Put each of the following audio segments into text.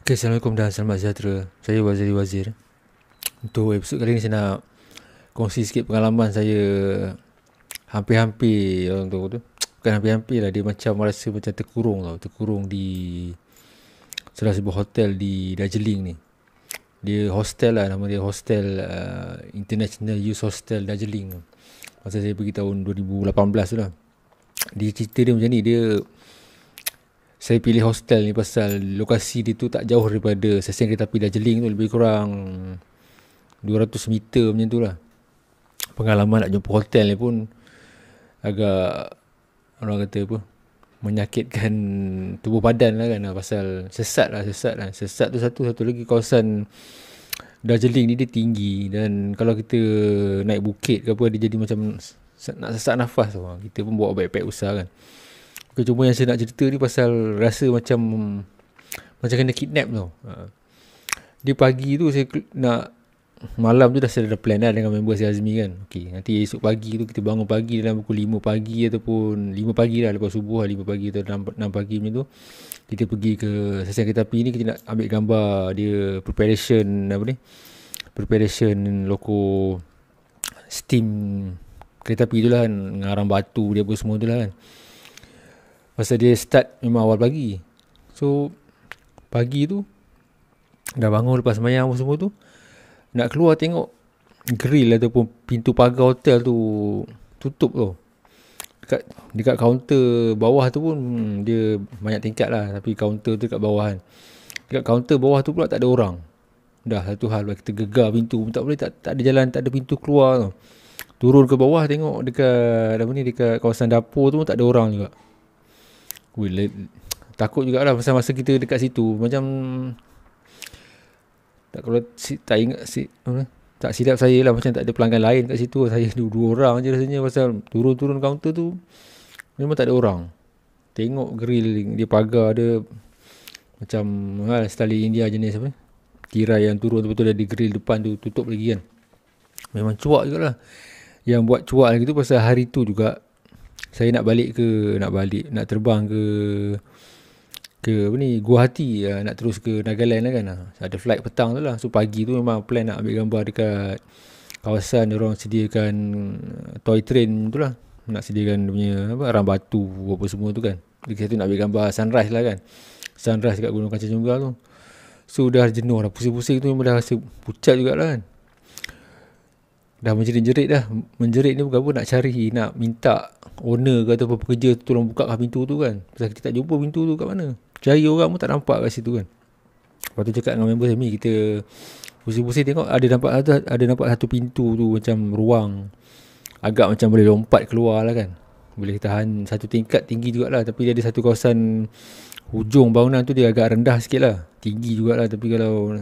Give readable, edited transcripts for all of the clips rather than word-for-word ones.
Okay, Assalamualaikum dan selamat sejahtera. Saya Waziri. Untuk episod kali ni saya nak kongsi sikit pengalaman saya hampir-hampir orang tu. Bukan hampir-hampir lah, dia macam rasa macam terkurung tau. Terkurung di salah sebuah hotel di Darjeeling ni. Dia hostel lah, nama dia Hostel International Youth Hostel Darjeeling. Masa saya pergi tahun 2018 tu lah. Dia cerita dia macam ni, saya pilih hostel ni pasal lokasi dia tu tak jauh daripada stesen kereta api Darjeeling tu, lebih kurang 200 meter macam tu lah. Pengalaman nak jumpa hotel ni pun agak, orang kata apa, menyakitkan tubuh badan lah kan, pasal sesat lah. Sesat tu satu lagi, kawasan Darjeeling ni dia tinggi, dan kalau kita naik bukit ke apa, dia jadi macam nak sesak nafas tau. Kita pun bawa backpack besar kan. Cuma yang saya nak cerita ni pasal rasa macam kena kidnap tau. Dia pagi tu saya nak, malam tu saya dah plan lah dengan member saya Azmi kan. Okay, nanti esok pagi tu kita bangun pagi dalam pukul 5 pagi ataupun 5 pagi lah, lepas subuh lah, 5 pagi atau 6 pagi macam tu. Kita pergi ke stesen kereta api ni, kita nak ambil gambar dia preparation loko steam kereta api tu lah kan, ngarang batu dia apa semua tu lah kan. Pasal dia start memang awal pagi. So pagi tu dah bangun lepas sembahyang semua tu, nak keluar tengok grill ataupun pintu pagar hotel tu tutup tu. Dekat kaunter bawah tu pun dia banyak tingkat lah, tapi kaunter tu dekat bawah kan. Dekat kaunter bawah tu pula tak ada orang. Dah satu hal, kita gegar pintu pun tak boleh, tak ada jalan, tak ada pintu keluar tu. Turun ke bawah tengok dekat kawasan dapur tu pun tak ada orang juga. Takut jugalah masa kita dekat situ. Macam tak ingat tak silap saya lah, macam tak ada pelanggan lain kat situ. Saya dua orang je rasanya, pasal turun kaunter tu memang tak ada orang. Tengok grill dia, pagar dia macam style India jenis apa, tirai yang turun betul-betul ada grill depan tu tutup lagi kan. Memang cuak jugalah. Yang buat cuak lagi tu pasal hari tu juga saya nak terbang ke Guwahati, nak terus ke Nagaland lah kan. Ada flight petang tu lah. So pagi tu memang plan nak ambil gambar dekat kawasan orang sediakan toy train tu lah. Nak sediakan punya arang batu apa semua tu kan. Dekat situ nak ambil gambar sunrise lah kan. Sunrise kat Gunung Kanchenjunga tu. So dah jenuh dah, pusing-pusing tu memang dah rasa pucat jugalah kan. Dah menjerit ni bukan apa, nak minta owner ke ataupun pekerja tu tolong buka pintu tu kan. Pasal kita tak jumpa pintu tu kat mana. Cari orang pun tak nampak kat situ kan. Lepas tu cakap dengan member saya, kita pusing-pusing tengok ada nampak satu pintu tu macam ruang, agak macam boleh lompat keluar lah kan. Boleh tahan satu tingkat tinggi jugalah, tapi dia ada satu kawasan hujung bangunan tu dia agak rendah sikit lah. Tinggi jugalah, tapi kalau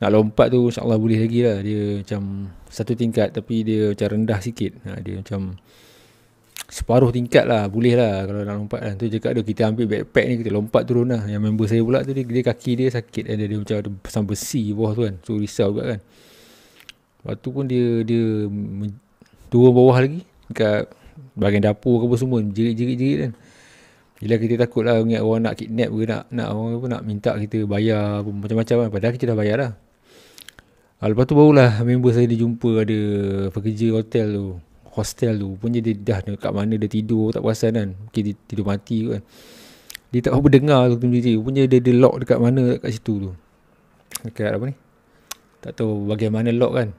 nak lompat tu insyaAllah boleh lagi lah. Dia macam satu tingkat tapi dia macam rendah sikit. Dia macam separuh tingkat lah, boleh lah kalau nak lompat kan. Tu cakap dia, kita ambil backpack ni, kita lompat turun lah. Yang member saya pula tu, dia kaki dia sakit, dia macam ada pasang besi bawah tu kan. So risau juga kan. Lepas tu pun dia turun bawah lagi dekat bahagian dapur ke apa semua, jerit-jerit kan. Bila kita takut lah, ingat orang nak kidnap ke, nak orang apa, nak minta kita bayar macam-macam kan. Padahal kita dah bayar lah. Lepas tu barulah member saya dijumpa ada pekerja hostel tu. Punya dia dah kat mana dia tidur, tak perasan kan. Mungkin dia tidur mati kan. Dia tak apa dengar tu punya dia lock dekat mana kat situ tu. Dekat apa ni, tak tahu bagaimana lock kan.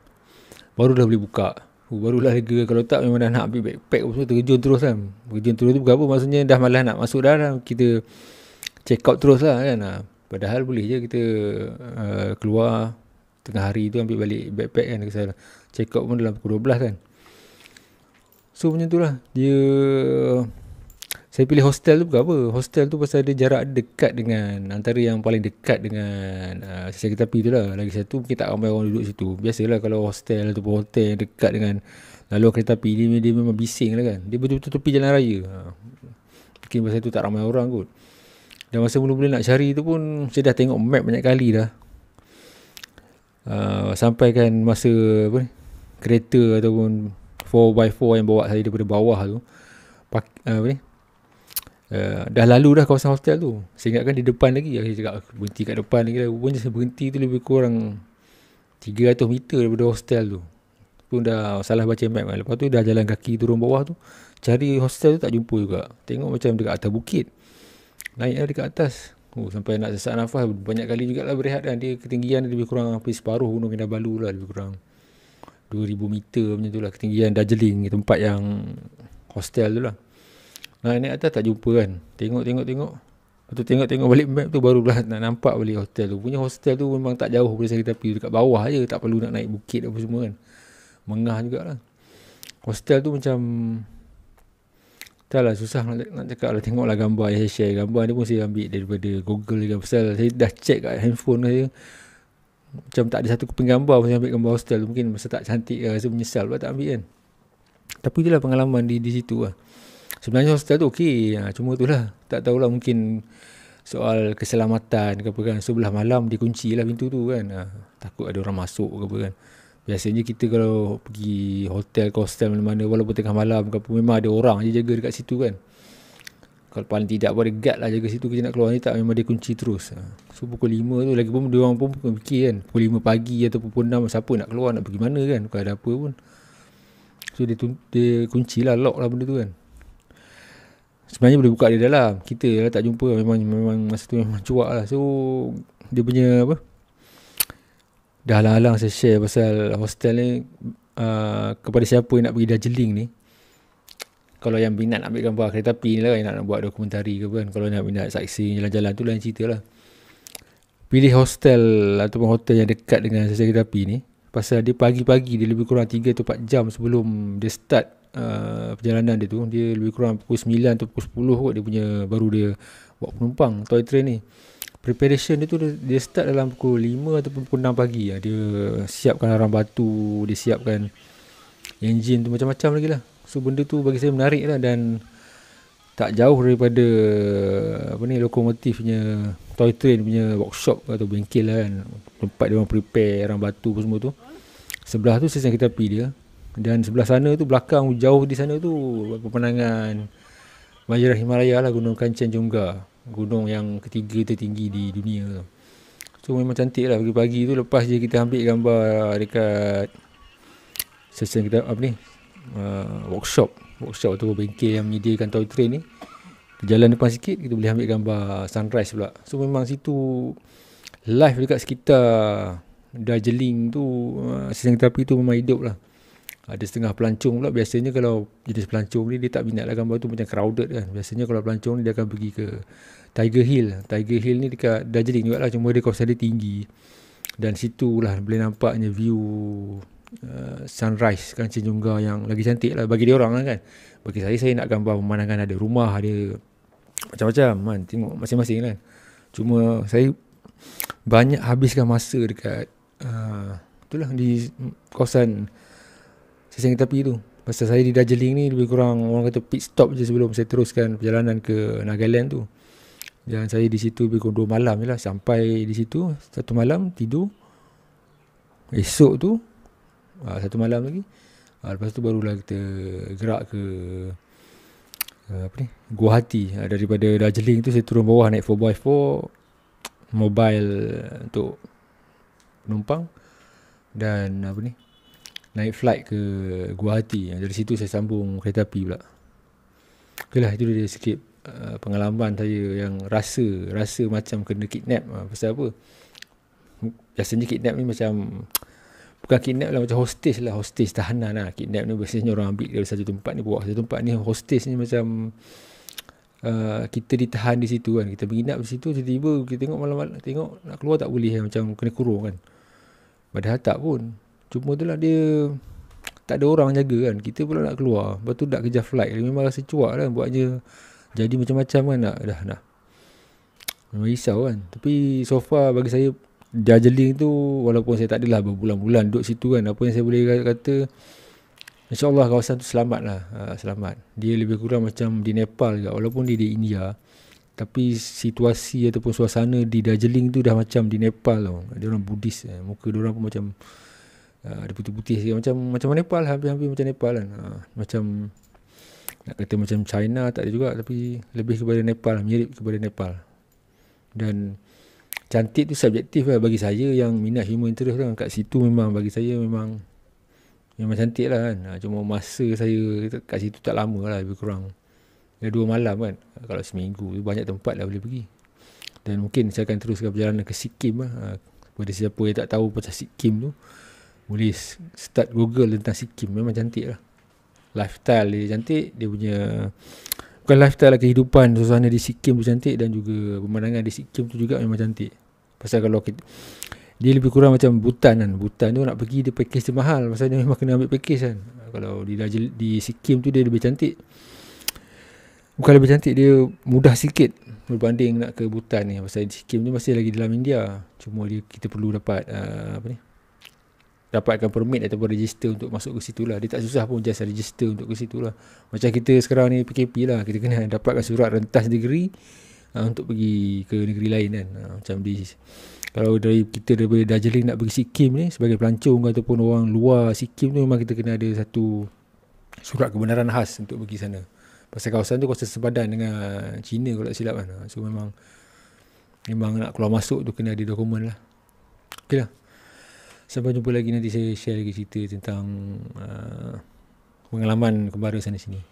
Baru dah boleh buka. Barulah lega. Kalau tak memang dah nak ambil backpack apa, terjun terus kan. Terjun terus tu bukan apa, maksudnya dah malas nak masuk dah. Kita check out terus lah kan. Padahal boleh je kita keluar tengah hari tu ambil balik backpack kan. Check out pun dalam pukul 12 kan. So macam tu lah. Saya pilih hostel tu bukan apa. Hostel tu pasal dia jarak dekat dengan, antara yang paling dekat dengan stesen kereta api tu lah. Lagi satu, mungkin tak ramai orang duduk situ. Biasalah kalau hostel ataupun hotel yang dekat dengan laluan kereta api, dia memang bising lah kan. Dia betul-betul tepi jalan raya. Mungkin pasal tu tak ramai orang kot. Dan masa mula-mula nak cari tu pun, saya dah tengok map banyak kali dah. Sampai kan masa kereta ataupun 4x4 yang bawa saya daripada bawah tu, Dah lalu dah kawasan hostel tu. Saya ingatkan di depan lagi. Saya cakap berhenti kat depan lagi lah. Rupanya saya berhenti tu lebih kurang 300 meter daripada hostel tu. Pun dah salah baca map kan. Lepas tu dah jalan kaki turun bawah tu. Cari hostel tu tak jumpa juga. Tengok macam dekat atas bukit. Naik lah dekat atas. Sampai nak sesak nafas. Banyak kali jugalah berehat kan. Dia ketinggian lebih kurang hampir separuh Gunung Kinabalu lah. Lebih kurang 2000 meter macam tu lah. Ketinggian Darjeeling. Tempat yang hostel tu lah. Naik atas tak jumpa kan. Tengok. Lepas tu tengok balik map tu barulah nak nampak balik hostel tu. Punya hostel tu memang tak jauh dari saya, tapi dekat bawah je. Tak perlu nak naik bukit apa semua kan. Mengah jugalah. Hostel tu macam tak lah, susah nak cakap lah. Tengoklah gambar yang saya share. Gambar ni pun saya ambil daripada Google kan. Pasal saya dah check kat handphone saya. Macam tak ada satu keping gambar saya ambil gambar hostel tu. Mungkin masa tak cantik lah. Rasa menyesal pula tak ambil kan. Tapi itulah pengalaman di situ lah. Sebenarnya hostel tu okey. Cuma tu lah. Tak tahulah, mungkin soal keselamatan ke apa kan. Sebelah malam dikunci lah pintu tu kan. Takut ada orang masuk ke apa kan. Biasanya kita kalau pergi hotel ke hostel mana-mana, walaupun tengah malam ke apa, memang ada orang je jaga dekat situ kan. Kalau paling tidak pun ada guard lah jaga situ. Kita nak keluar ni tak, memang dia kunci terus. So pukul 5 tu lagi pun dia orang pun fikir kan. Pukul 5 pagi atau pukul 6 siapa nak keluar, nak pergi mana kan. Bukan ada apa pun. So dia kunci lah, lock lah benda tu kan. Sebenarnya boleh buka dia dalam. Kita lah tak jumpa. Memang masa tu memang cuak lah. So dia punya apa, dah halang-halang saya share pasal hostel ni kepada siapa yang nak pergi Darjeeling ni. Kalau yang minat nak ambil gambar kereta api ni lah, yang nak buat dokumentari ke kan. Kalau nak minat sightseeing jalan-jalan tu lain cerita lah. Pilih hostel ataupun hotel yang dekat dengan stesen kereta api ni. Pasal dia pagi-pagi, dia lebih kurang 3 atau 4 jam sebelum dia start perjalanan dia tu. Dia lebih kurang pukul 9 atau pukul 10 kot dia punya, baru dia bawa penumpang toy train ni. Preparation dia tu dia start dalam pukul 5 ataupun pukul 6 pagi. Dia siapkan arang batu, dia siapkan enjin tu, macam-macam lagi lah. So benda tu bagi saya menarik lah. Dan tak jauh daripada lokomotifnya, toy train punya workshop atau bengkel lah kan. Tempat dia orang prepare arang batu semua tu. Sebelah tu stesen kereta api dia. Dan sebelah sana tu, belakang jauh di sana tu, pemandangan Majlis Himalaya lah, Gunung Kanchenjunga. Gunung yang ketiga tertinggi di dunia tu. So memang cantik lah pagi-pagi tu. Lepas je kita ambil gambar dekat stesen kita workshop atau bengkel yang menyediakan toy train ni. Jalan depan sikit kita boleh ambil gambar sunrise pula. So memang situ live dekat sekitar Darjeeling tu, stesen kereta api tu memang hidup lah. Ada setengah pelancong pula. Biasanya kalau jenis pelancong ni dia tak minat lah gambar tu, macam crowded kan. Biasanya kalau pelancong ni dia akan pergi ke Tiger Hill. Tiger Hill ni dekat Darjeeling juga lah, cuma dia kawasan dia tinggi. Dan situ lah boleh nampaknya view sunrise Kanchenjunga yang lagi cantik lah bagi dia orang lah kan. Bagi saya nak gambar pemandangan, ada rumah, ada macam-macam kan. Tengok masing-masing kan. Cuma saya banyak habiskan masa dekat itulah di kawasan stesen kereta api tu. Pasal saya di Darjeeling ni lebih kurang orang kata pit stop je sebelum saya teruskan perjalanan ke Nagaland tu. Dan saya di situ lebih kurang 2 malam je lah. Sampai di situ 1 malam tidur. Esok tu 1 malam lagi. Lepas tu barulah kita gerak ke Guwahati. Daripada Darjeeling tu saya turun bawah naik 4x4 mobile untuk penumpang. Dan naik flight ke Guwahati. Dari situ saya sambung kereta api pula. Okeylah, itu dia sikit pengalaman saya yang rasa macam kena kidnap. Pasal apa? Biasanya kidnap ni macam, bukan kidnap lah, macam hostage lah. Hostage tahanan lah. Kidnap ni biasanya orang ambil dari satu tempat ni bawa ke satu tempat ni. Hostage ni macam kita ditahan di situ kan. Kita menginap di situ, tiba-tiba kita tengok malam-malam, tengok nak keluar tak boleh, macam kena kurung kan. Padahal tak pun. Cuma tu lah, dia tak ada orang jaga kan. Kita pula nak keluar. Lepas tu nak kejar flight. Memang rasa cuak lah. Buatnya jadi macam-macam kan. Dah memang risau kan. Tapi so far bagi saya Darjeeling tu, walaupun saya tak adalah berbulan-bulan duduk situ kan, apa yang saya boleh kata, InsyaAllah kawasan tu selamat lah. Selamat. Dia lebih kurang macam di Nepal juga. Walaupun dia di India, tapi situasi ataupun suasana di Darjeeling tu dah macam di Nepal tau. Dia orang Buddhis. Muka dia orang pun macam ada putih-putih sikit, macam Nepal, hampir-hampir macam Nepal kan. Macam Nak kata macam China tak ada juga, tapi lebih kepada Nepal, mirip kepada Nepal. Dan cantik tu subjektif lah bagi saya yang minat human interest kan. Kat situ memang bagi saya memang cantik lah kan. Cuma masa saya kat situ tak lama lah, lebih kurang 2 malam kan. Kalau seminggu banyak tempat lah boleh pergi. Dan mungkin saya akan teruskan perjalanan ke Sikkim lah. Kepada siapa yang tak tahu pasal Sikkim tu, boleh start Google tentang Sikkim. Memang cantik lah. Lifestyle dia cantik. Dia punya, bukan lifestyle lah, kehidupan, suasana di Sikkim tu cantik. Dan juga pemandangan di Sikkim tu juga memang cantik. Pasal kalau kita, dia lebih kurang macam Bhutan kan. Bhutan tu nak pergi, dia package dia mahal. Pasal dia memang kena ambil package kan. Kalau di Sikkim tu dia lebih cantik. Bukan lebih cantik, dia mudah sikit berbanding nak ke Bhutan ni. Pasal di Sikkim tu masih lagi dalam India. Cuma kita perlu dapat dapatkan permit ataupun register untuk masuk ke situ lah. Dia tak susah pun, just register untuk ke situ lah. Macam kita sekarang ni PKP lah, kita kena dapatkan surat rentas negeri untuk pergi ke negeri lain kan. Macam kalau daripada Darjeeling nak pergi Sikkim ni, sebagai pelancong ataupun orang luar Sikkim tu, memang kita kena ada satu surat kebenaran khas untuk pergi sana. Pasal kawasan tu kawasan sempadan dengan China kalau tak silap kan. So memang nak keluar masuk tu kena ada dokumen lah. Okay lah. Sampai jumpa lagi, nanti saya share lagi cerita tentang pengalaman kembara sana sini.